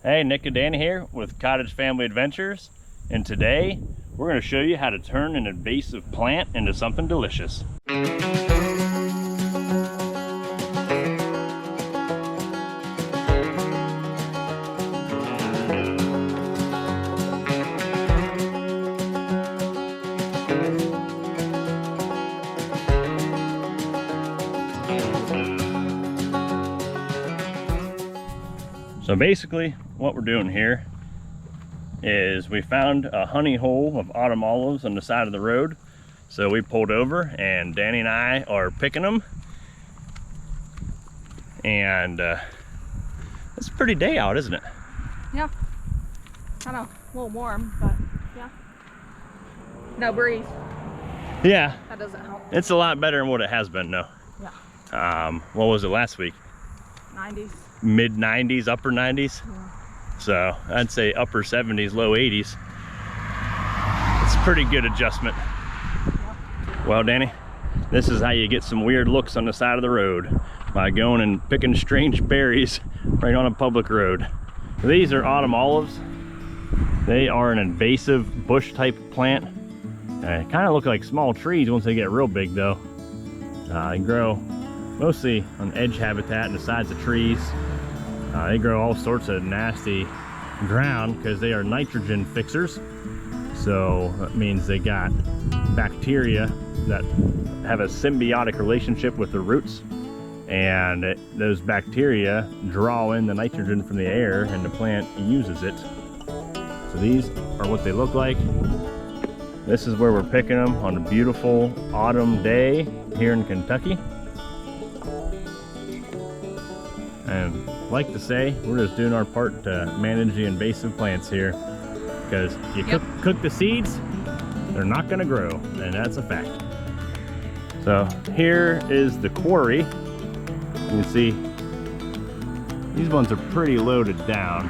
Hey, Nick and Danny here with Cottage Family Adventures, and today we're going to show you how to turn an invasive plant into something delicious. So basically what we're doing here is we found a honey hole of autumn olives on the side of the road. So we pulled over and Danny and I are picking them. And it's a pretty day out, isn't it? Yeah. Kind of a little warm, but yeah. No breeze. Yeah. That doesn't help. It's a lot better than what it has been though. Yeah. What was it last week? 90s. Mid 90s, upper 90s. Yeah. So I'd say upper 70s, low 80s. It's a pretty good adjustment. Yeah. Well, Danny, this is how you get some weird looks on the side of the road, by going and picking strange berries right on a public road. These are autumn olives. They are an invasive bush type plant. They kind of look like small trees once they get real big though. They grow mostly on edge habitat and the sides of trees. They grow all sorts of nasty ground because they are nitrogen fixers. So that means they got bacteria that have a symbiotic relationship with the roots, and those bacteria draw in the nitrogen from the air and the plant uses it. So these are what they look like. This is where we're picking them on a beautiful autumn day here in Kentucky. And like to say, we're just doing our part to manage the invasive plants here, because you cook the seeds, they're not going to grow, and that's a fact. So here is the quarry. You can see these ones are pretty loaded down,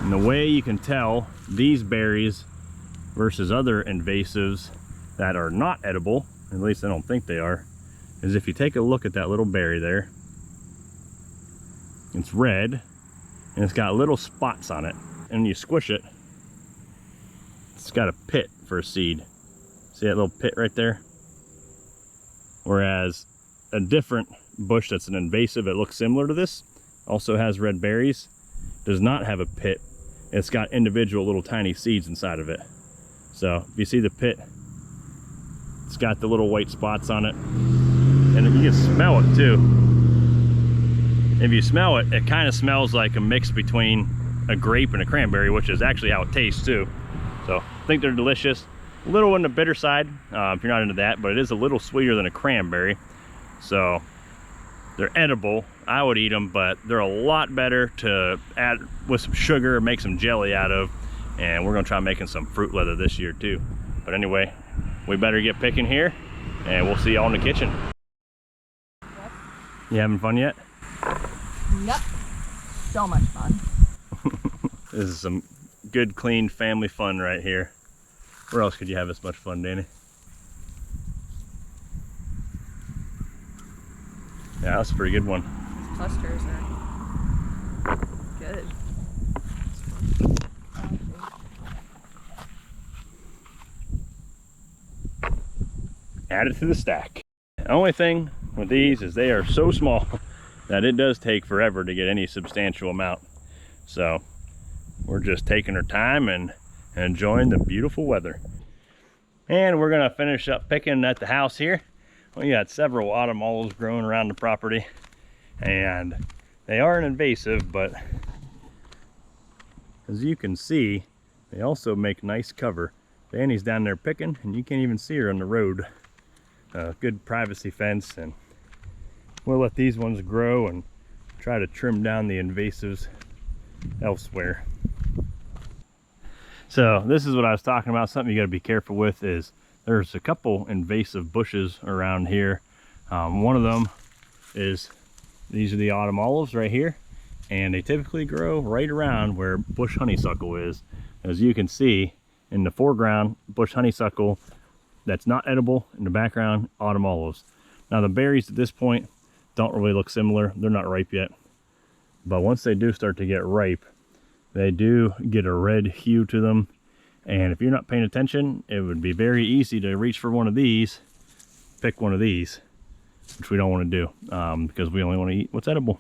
and the way you can tell these berries versus other invasives that are not edible, at least I don't think they are, is if you take a look at that little berry there. It's red and it's got little spots on it, and when you squish it, it's got a pit for a seed. See that little pit right there? Whereas a different bush that's an invasive that looks similar to this, also has red berries, does not have a pit. It's got individual little tiny seeds inside of it. So if you see the pit, it's got the little white spots on it, and you can smell it too. If you smell it, it kind of smells like a mix between a grape and a cranberry, which is actually how it tastes too. So I think they're delicious. A little on the bitter side, if you're not into that, but it is a little sweeter than a cranberry. So they're edible. I would eat them, but they're a lot better to add with some sugar and make some jelly out of. And we're gonna try making some fruit leather this year too. But anyway, we better get picking here, and we'll see y'all in the kitchen. Yep. You having fun yet? Yep. So much fun. This is some good, clean family fun right here. Where else could you have this much fun, Danny? Yeah, that's a pretty good one. These clusters are good. Add it to the stack. The only thing with these is they are so small that it does take forever to get any substantial amount. So we're just taking our time and enjoying the beautiful weather. And we're gonna finish up picking at the house here. We got several autumn olives growing around the property, and they are an invasive, but as you can see, they also make nice cover. Danny's down there picking, and you can't even see her on the road. Good privacy fence, and we'll let these ones grow and try to trim down the invasives elsewhere. So this is what I was talking about. Something you got to be careful with is there's a couple invasive bushes around here. One of them is, these are the autumn olives right here, and they typically grow right around where bush honeysuckle is. As you can see in the foreground, bush honeysuckle that's not edible, in the background, autumn olives. Now the berries at this point don't really look similar. They're not ripe yet. But once they do start to get ripe, they do get a red hue to them. And if you're not paying attention, it would be very easy to reach for one of these, pick one of these, which we don't want to do because we only want to eat what's edible.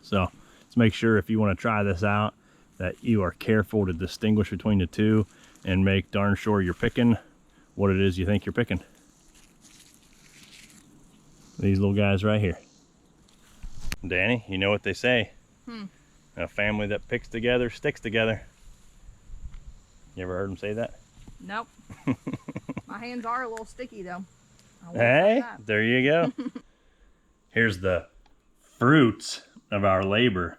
So let's make sure if you want to try this out that you are careful to distinguish between the two and make darn sure you're picking what it is you think you're picking. These little guys right here. Danny, you know what they say? A family that picks together sticks together. You ever heard them say that? Nope. My hands are a little sticky though. Hey, there you go. Here's the fruits of our labor.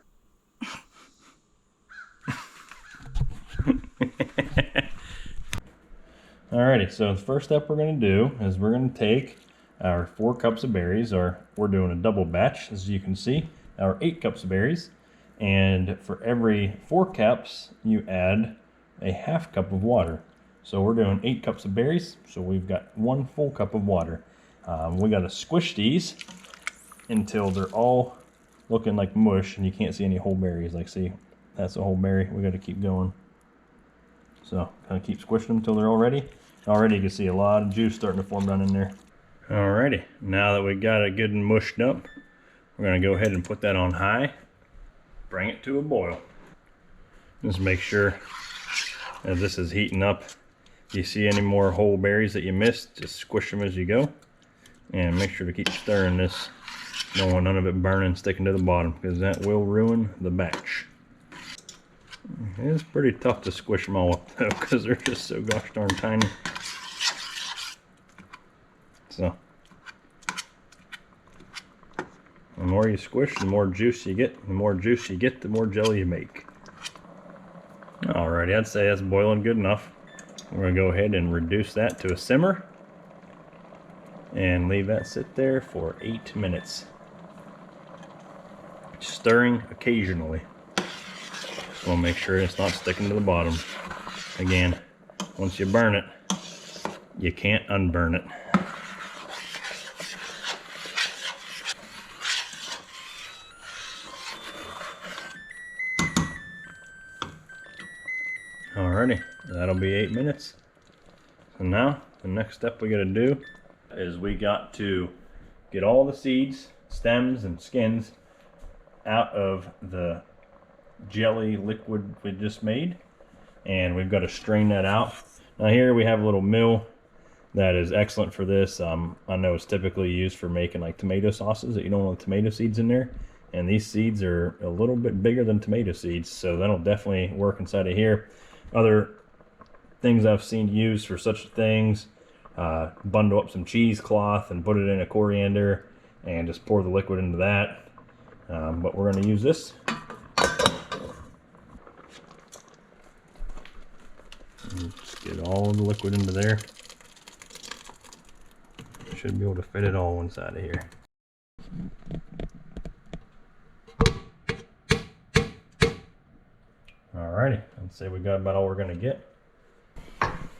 Alrighty, so the first step we're going to do is we're going to take our 4 cups of berries, or we're doing a double batch, as you can see, our 8 cups of berries. And for every 4 cups, you add a half cup of water. So we're doing 8 cups of berries, so we've got 1 full cup of water. We got to squish these until they're all looking like mush and you can't see any whole berries. Like, see, that's a whole berry. We got to keep going. So kind of keep squishing them until they're all ready. Already you can see a lot of juice starting to form down in there. Alrighty, now that we got it good and mushed up, we're going to go ahead and put that on high. Bring it to a boil. Just make sure as this is heating up, if you see any more whole berries that you missed, just squish them as you go. And make sure to keep stirring this. Don't want none of it burning, sticking to the bottom, because that will ruin the batch. It's pretty tough to squish them all up though, because they're just so gosh darn tiny. So, the more you squish, the more juice you get. The more juice you get, the more jelly you make. Alrighty, I'd say that's boiling good enough. We're going to go ahead and reduce that to a simmer and leave that sit there for 8 minutes. Stirring occasionally. Just want to make sure it's not sticking to the bottom. Again, once you burn it, you can't unburn it. Alrighty, that'll be 8 minutes. So now, the next step we gotta do is we got to get all the seeds, stems, and skins out of the jelly liquid we just made. And we've got to strain that out. Now here we have a little mill that is excellent for this. I know it's typically used for making like tomato sauces that you don't want tomato seeds in there. And these seeds are a little bit bigger than tomato seeds, so that'll definitely work inside of here. Other things I've seen used for such things, bundle up some cheesecloth and put it in a coriander and just pour the liquid into that. But we're going to use this. Just get all the liquid into there. Should be able to fit it all inside of here. Alrighty, I'd say we got about all we're going to get.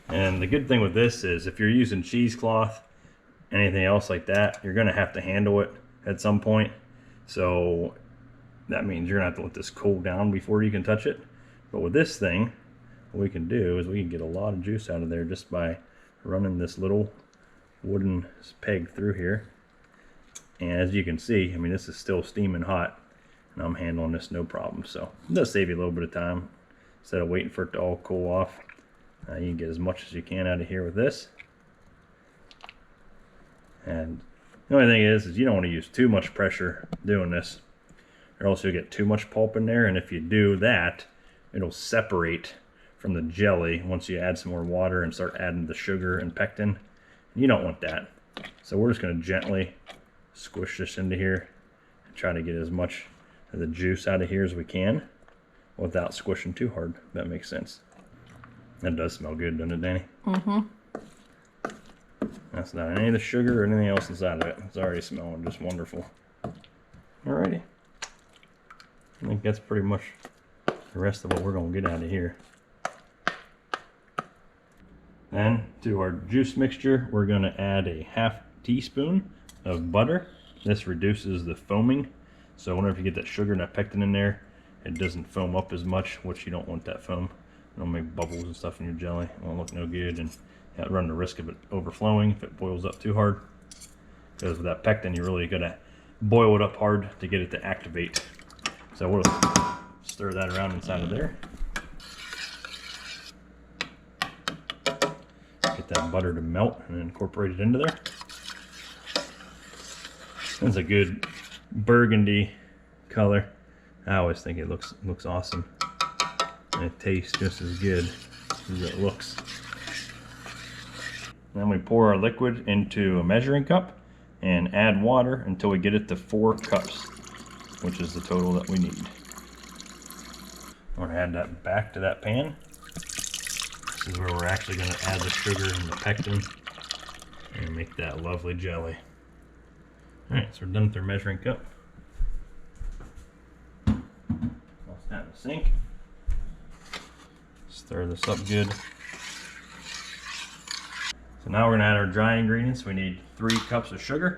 And the good thing with this is if you're using cheesecloth, anything else like that, you're going to have to handle it at some point. So that means you're going to have to let this cool down before you can touch it. But with this thing, what we can do is we can get a lot of juice out of there just by running this little wooden peg through here. And as you can see, I mean, this is still steaming hot. And I'm handling this no problem. So it does save you a little bit of time. Instead of waiting for it to all cool off, you can get as much as you can out of here with this. And the only thing is you don't want to use too much pressure doing this, or else you'll get too much pulp in there. And if you do that, it'll separate from the jelly once you add some more water and start adding the sugar and pectin. You don't want that. So we're just going to gently squish this into here and try to get as much of the juice out of here as we can without squishing too hard, if that makes sense. That does smell good, doesn't it, Danny? Mm-hmm. That's not any of the sugar or anything else inside of it. It's already smelling just wonderful. Alrighty. I think that's pretty much the rest of what we're going to get out of here. Then to our juice mixture, we're going to add a 1/2 teaspoon of butter. This reduces the foaming, So whenever you get that sugar and that pectin in there, it doesn't foam up as much, which you don't want that foam. It'll make bubbles and stuff in your jelly. It won't look no good, and you run the risk of it overflowing if it boils up too hard. Because with that pectin, you really gotta boil it up hard to get it to activate. So we'll stir that around inside of there. Get that butter to melt and incorporate it into there. That's a good burgundy color. I always think it looks awesome. And it tastes just as good as it looks. Then we pour our liquid into a measuring cup and add water until we get it to 4 cups, which is the total that we need. We're gonna add that back to that pan. This is where we're actually gonna add the sugar and the pectin and make that lovely jelly. All right, so we're done with our measuring cup. Toss that in the sink. Stir this up good. So now we're gonna add our dry ingredients. We need 3 cups of sugar.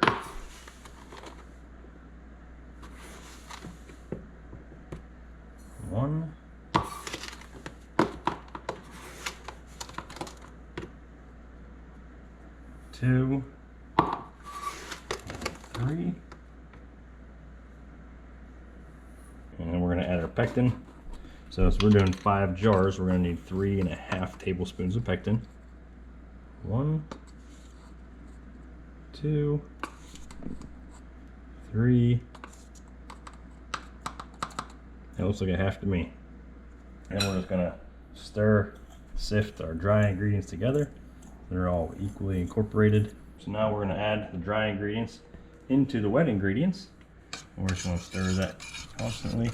1, 2, 3. And then we're gonna add our pectin. So we're doing 5 jars, we're gonna need 3.5 tablespoons of pectin. 1, 2, 3. That looks like a half to me. And we're just gonna sift our dry ingredients together. They're all equally incorporated. So now we're gonna add the dry ingredients into the wet ingredients. And we're just gonna stir that constantly.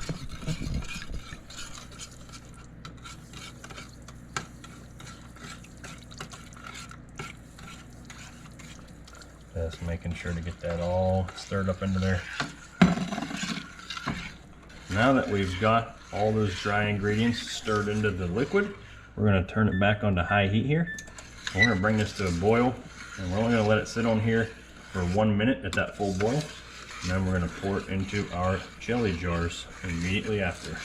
Just making sure to get that all stirred up into there. Now that we've got all those dry ingredients stirred into the liquid, we're gonna turn it back onto high heat here. And we're gonna bring this to a boil, and we're only gonna let it sit on here for 1 minute at that full boil. And then we're gonna pour it into our jelly jars immediately after,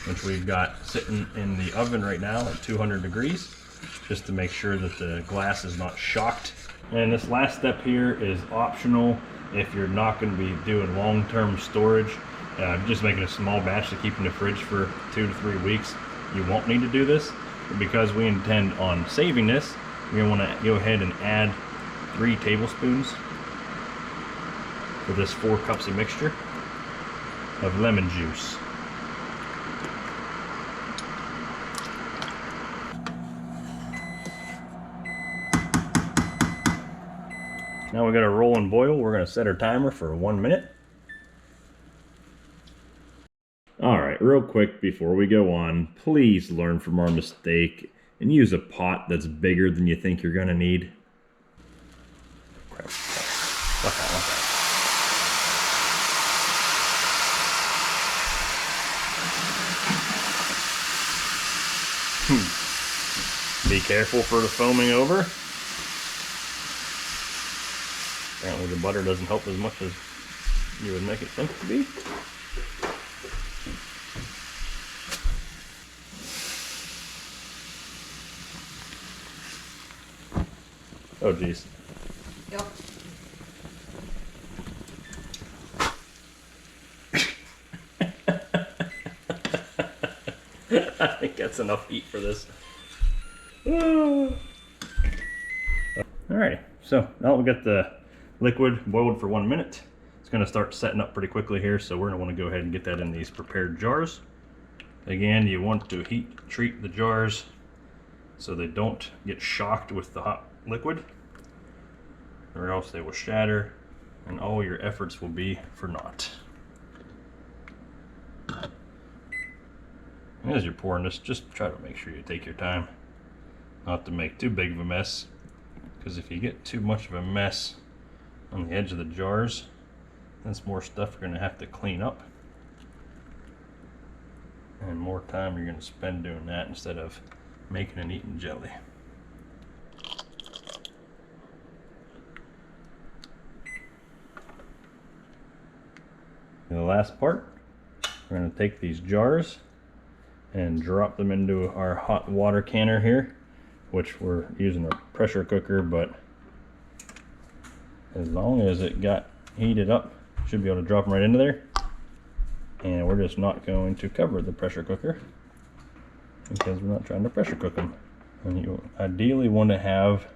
which we've got sitting in the oven right now at 200 degrees, just to make sure that the glass is not shocked. And this last step here is optional if you're not going to be doing long-term storage. Just making a small batch to keep in the fridge for 2 to 3 weeks, you won't need to do this. But because we intend on saving this, we're going to want to go ahead and add 3 tablespoons for this 4 cups of mixture of lemon juice. Now we got a rolling boil. We're going to set our timer for 1 minute. All right, real quick before we go on, please learn from our mistake and use a pot that's bigger than you think you're going to need. Crap. Watch out, watch out. Be careful for the foaming over. Apparently the butter doesn't help as much as you would make it think to be. Oh geez. Yep. I think that's enough heat for this. Alright, so now we got the liquid boiled for 1 minute. It's going to start setting up pretty quickly here, so we're going to want to go ahead and get that in these prepared jars. Again, you want to heat treat the jars so they don't get shocked with the hot liquid, or else they will shatter and all your efforts will be for naught. And as you're pouring this, just try to make sure you take your time not to make too big of a mess, because if you get too much of a mess on the edge of the jars, that's more stuff you're going to have to clean up, and more time you're going to spend doing that instead of making and eating jelly. And the last part, we're going to take these jars and drop them into our hot water canner here, which we're using a pressure cooker, but as long as it got heated up, should be able to drop them right into there. And we're just not going to cover the pressure cooker because we're not trying to pressure cook them. And you ideally want to have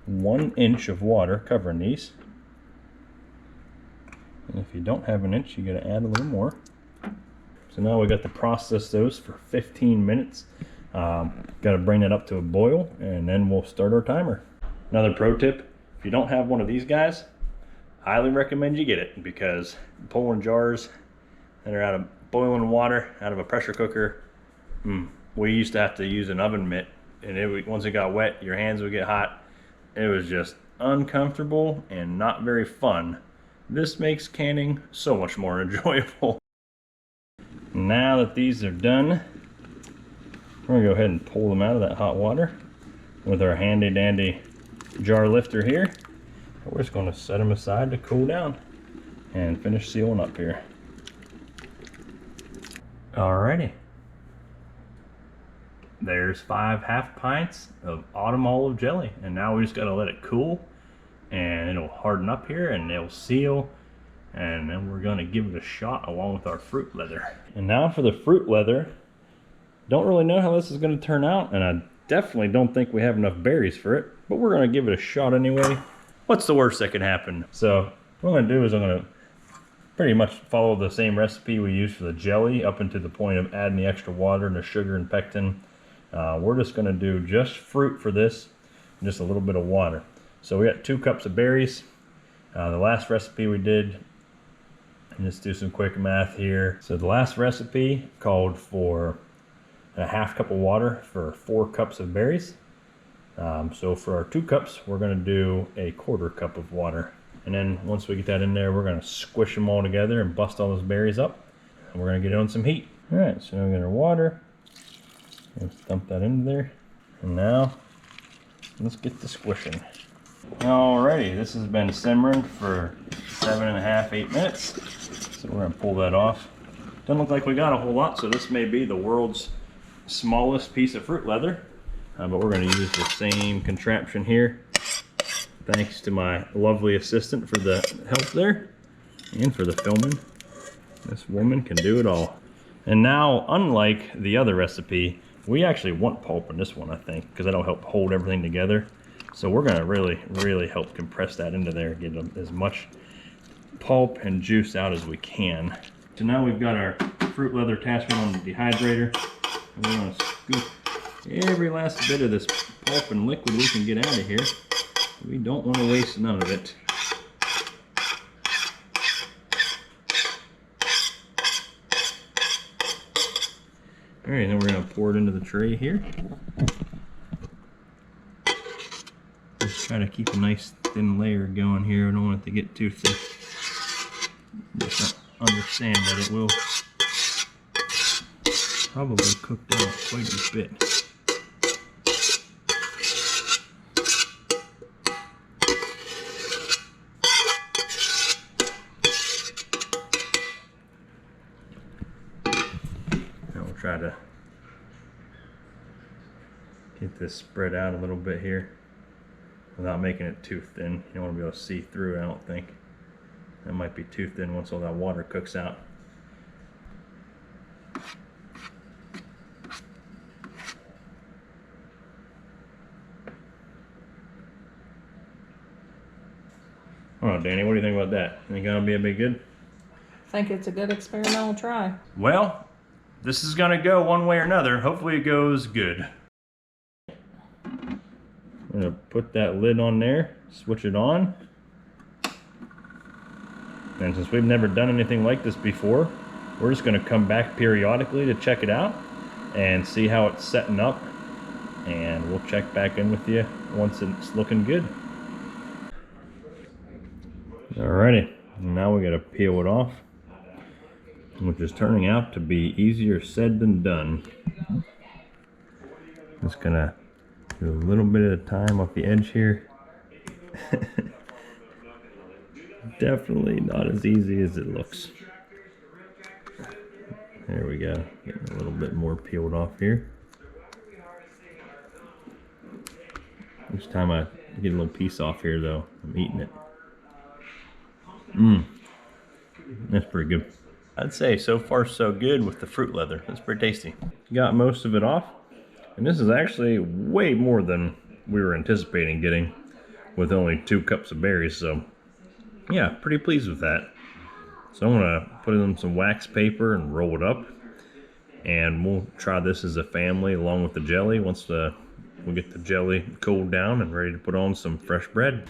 1 inch of water covering these. And if you don't have an inch, you got to add a little more. So now we got to process those for 15 minutes. Got to bring that up to a boil, and then we'll start our timer. Another pro tip, if you don't have one of these guys, highly recommend you get it, because pulling jars that are out of boiling water out of a pressure cooker, we used to have to use an oven mitt, and once it got wet, your hands would get hot. It was just uncomfortable and not very fun. This makes canning so much more enjoyable. Now that these are done, we're gonna go ahead and pull them out of that hot water with our handy dandy jar lifter here. We're just gonna set them aside to cool down and finish sealing up here. Alrighty. There's 5 half pints of autumn olive jelly, and now we just gotta let it cool and it'll harden up here and it'll seal, and then we're gonna give it a shot along with our fruit leather. And now for the fruit leather. Don't really know how this is gonna turn out, and I definitely don't think we have enough berries for it, but we're gonna give it a shot anyway. What's the worst that can happen? So what I'm gonna do is I'm gonna pretty much follow the same recipe we used for the jelly up until the point of adding the extra water and the sugar and pectin. We're just gonna do just fruit for this, and just a little bit of water. So we got 2 cups of berries. The last recipe we did, and just do some quick math here. So the last recipe called for a half cup of water for 4 cups of berries. So for our 2 cups, we're gonna do a 1/4 cup of water. And then once we get that in there, we're gonna squish them all together and bust all those berries up. And we're gonna get it on some heat. All right, so we got our water. Let's dump that into there. And now, let's get to squishing. Alrighty, this has been simmering for 7.5, 8 minutes. So we're gonna pull that off. Doesn't look like we got a whole lot, so this may be the world's smallest piece of fruit leather. But we're gonna use the same contraption here. Thanks to my lovely assistant for the help there and for the filming. This woman can do it all. And now, unlike the other recipe, we actually want pulp in this one, I think, because that'll help hold everything together. So we're gonna really help compress that into there, get as much pulp and juice out as we can. So now we've got our fruit leather attachment on the dehydrator, and we're gonna scoop every last bit of this pulp and liquid we can get out of here. We don't want to waste none of it. All right, then we're going to pour it into the tray here. Just try to keep a nice thin layer going here. I don't want it to get too thick. Just understand that it will probably cook down quite a bit. Try to get this spread out a little bit here without making it too thin. You don't want to be able to see through it, I don't think. That might be too thin once all that water cooks out. Oh, Danny, what do you think about that? Think gonna be a bit good? I think it's a good experimental try. Well, this is gonna go one way or another. Hopefully it goes good. I'm gonna put that lid on there, switch it on. And since we've never done anything like this before, we're just gonna come back periodically to check it out and see how it's setting up. And we'll check back in with you once it's looking good. Alrighty, now we gotta peel it off, which is turning out to be easier said than done. Just gonna do a little bit at a time off the edge here. Definitely not as easy as it looks. There we go. Getting a little bit more peeled off here. Each time I get a little piece off here though, I'm eating it. That's pretty good. I'd say so far so good with the fruit leather. That's pretty tasty. Got most of it off. And this is actually way more than we were anticipating getting with only 2 cups of berries. So yeah, pretty pleased with that. So I'm gonna put it in some wax paper and roll it up. And we'll try this as a family along with the jelly once we get the jelly cooled down and ready to put on some fresh bread.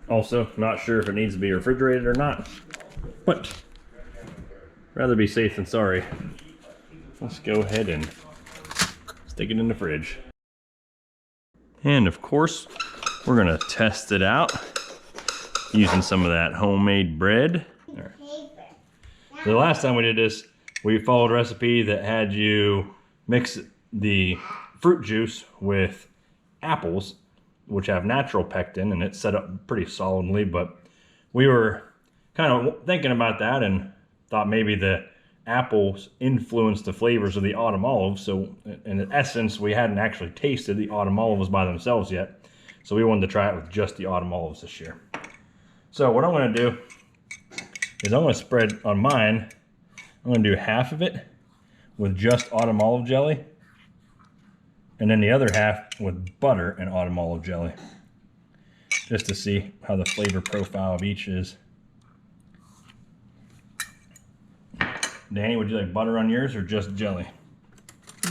Also, not sure if it needs to be refrigerated or not, but rather be safe than sorry. Let's go ahead and stick it in the fridge. And of course, we're gonna test it out using some of that homemade bread. Right. So the last time we did this, we followed a recipe that had you mix the fruit juice with apples, which have natural pectin, and it's set up pretty solidly, but we were kind of thinking about that and thought maybe the apples influenced the flavors of the autumn olives. So in essence, we hadn't actually tasted the autumn olives by themselves yet. So we wanted to try it with just the autumn olives this year. So what I'm gonna do is I'm gonna spread on mine, I'm gonna do half of it with just autumn olive jelly, and then the other half with butter and autumn olive jelly, just to see how the flavor profile of each is. Danny, would you like butter on yours or just jelly?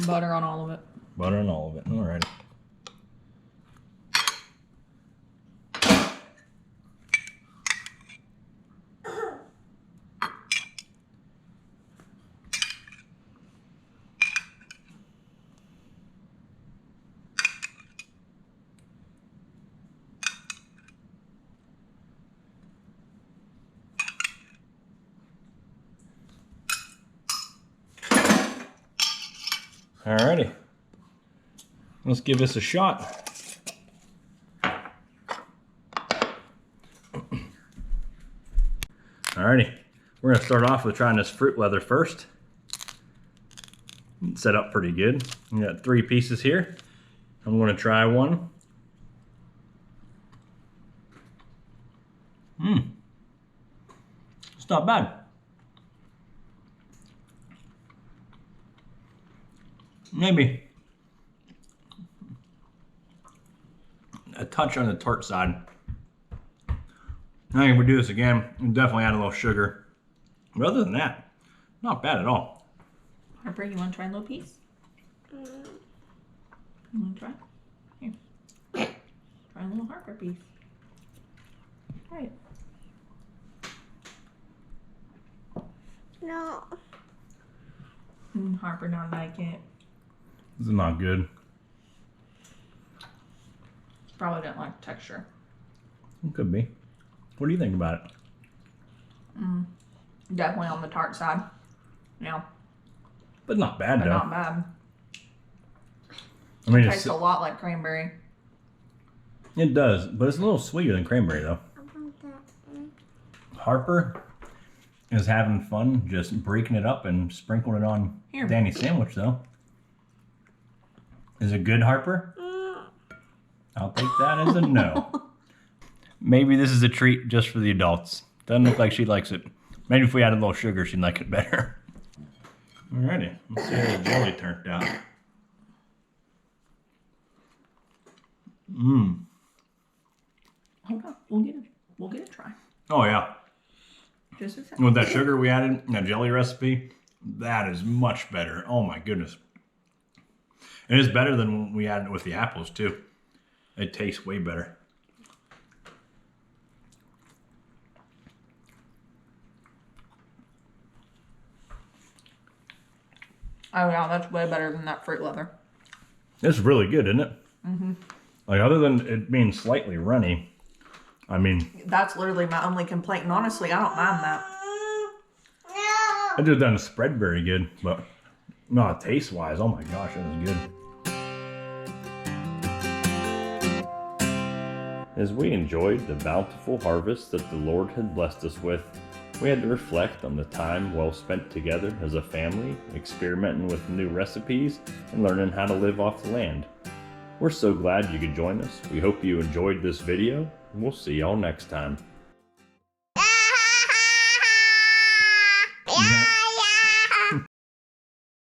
Butter on all of it. Butter on all of it, all right. Alrighty, let's give this a shot. Alrighty, we're gonna start off with trying this fruit leather first. It's set up pretty good. We got 3 pieces here. I'm gonna try one. It's not bad. Maybe a touch on the tart side. I think if we do this again, we'll definitely add a little sugar. But other than that, not bad at all. Harper, you want to try a little piece? You want to try? Here. Try a little Harper piece. Try it. No. Harper don't like it. This is not good. Probably didn't like the texture. It could be. What do you think about it? Definitely on the tart side. Yeah. But not bad But though. not bad. I mean, It tastes a lot like cranberry. it does, but it's a little sweeter than cranberry though. Harper is having fun just breaking it up and sprinkling it on Here. Danny's sandwich though. Is it good, Harper? I'll take that as a no. Maybe this is a treat just for the adults. Doesn't look like she likes it. Maybe if we added a little sugar, she'd like it better. Alrighty, let's see how the jelly turned out. Hold on, we'll get a try. Oh yeah. Just a second. With that sugar we added in that jelly recipe, that is much better. Oh my goodness. It is better than when we added it with the apples too. It tastes way better. Oh yeah, that's way better than that fruit leather. It's really good, isn't it? Like other than it being slightly runny, I mean, That's literally my only complaint, and honestly, I don't mind that. it just doesn't spread very good, but no, taste wise, oh my gosh, it was good. As we enjoyed the bountiful harvest that the Lord had blessed us with, we had to reflect on the time well spent together as a family, experimenting with new recipes and learning how to live off the land. We're so glad you could join us. We hope you enjoyed this video, and we'll see y'all next time. Yeah.